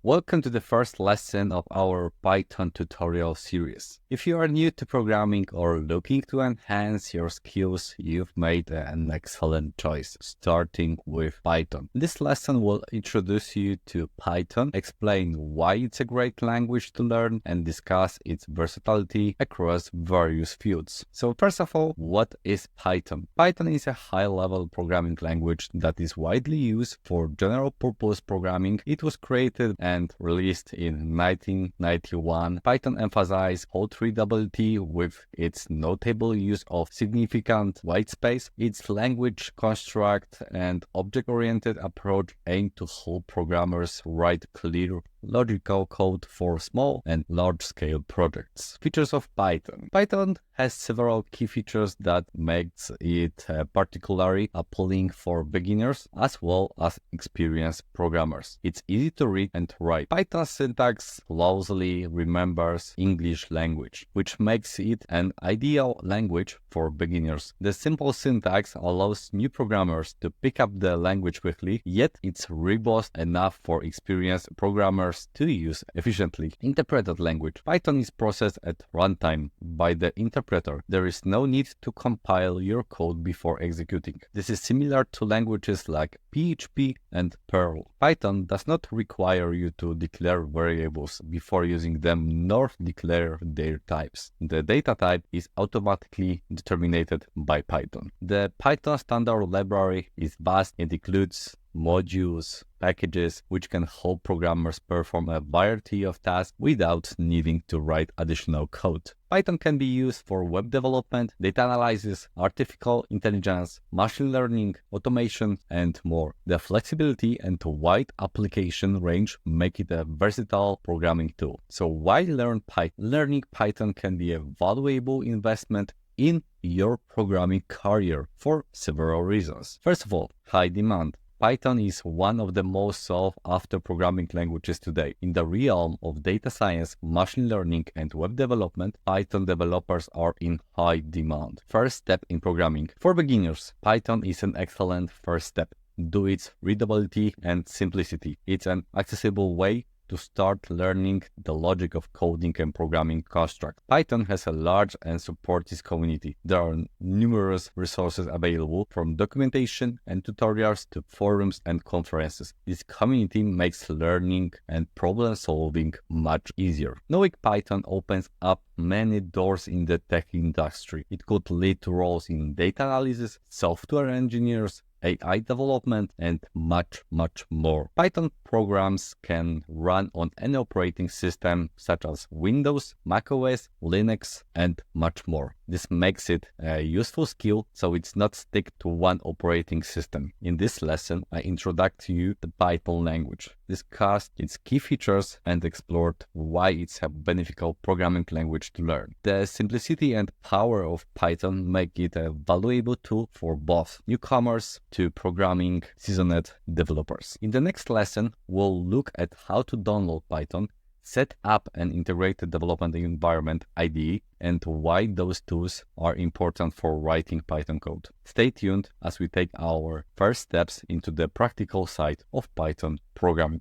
Welcome to the first lesson of our Python tutorial series. If you are new to programming or looking to enhance your skills, you've made an excellent choice, starting with Python. This lesson will introduce you to Python, explain why it's a great language to learn, and discuss its versatility across various fields. So first of all, what is Python? Python is a high-level programming language that is widely used for general-purpose programming. It was created and released in 1991. Python emphasizes hot readability with its notable use of significant whitespace. Its language construct and object-oriented approach aim to help programmers write clear, logical code for small and large-scale projects. Features of Python. Python has several key features that makes it particularly appealing for beginners as well as experienced programmers. It's easy to read and write. Python syntax closely remembers English language, which makes it an ideal language for beginners. The simple syntax allows new programmers to pick up the language quickly, yet it's robust enough for experienced programmers to use efficiently. Interpreted language. Python is processed at runtime by the interpreter. There is no need to compile your code before executing. This is similar to languages like PHP and Perl. Python does not require you to declare variables before using them nor declare their types. The data type is automatically determined by Python. The Python standard library is vast and includes modules, packages, which can help programmers perform a variety of tasks without needing to write additional code. Python can be used for web development, data analysis, artificial intelligence, machine learning, automation, and more. The flexibility and wide application range make it a versatile programming tool. So why learn Python? Learning Python can be a valuable investment in your programming career for several reasons. First of all, high demand. Python is one of the most sought-after programming languages today. In the realm of data science, machine learning, and web development, Python developers are in high demand. First step in programming. For beginners, Python is an excellent first step due to its readability and simplicity. It's an accessible way to start learning the logic of coding and programming construct. Python has a large and supportive community. There are numerous resources available, from documentation and tutorials to forums and conferences. This community makes learning and problem solving much easier. Knowing Python opens up many doors in the tech industry. It could lead to roles in data analysis, software engineers, AI development, and much more. Python programs can run on any operating system such as Windows, macOS, Linux, and much more. This makes it a useful skill, so it's not stick to one operating system. In this lesson, I introduced to you the Python language, discussed its key features, and explored why it's a beneficial programming language to learn. The simplicity and power of Python make it a valuable tool for both newcomers to programming seasoned developers. In the next lesson, we'll look at how to download Python, set up an integrated development environment IDE, and why those tools are important for writing Python code. Stay tuned as we take our first steps into the practical side of Python programming.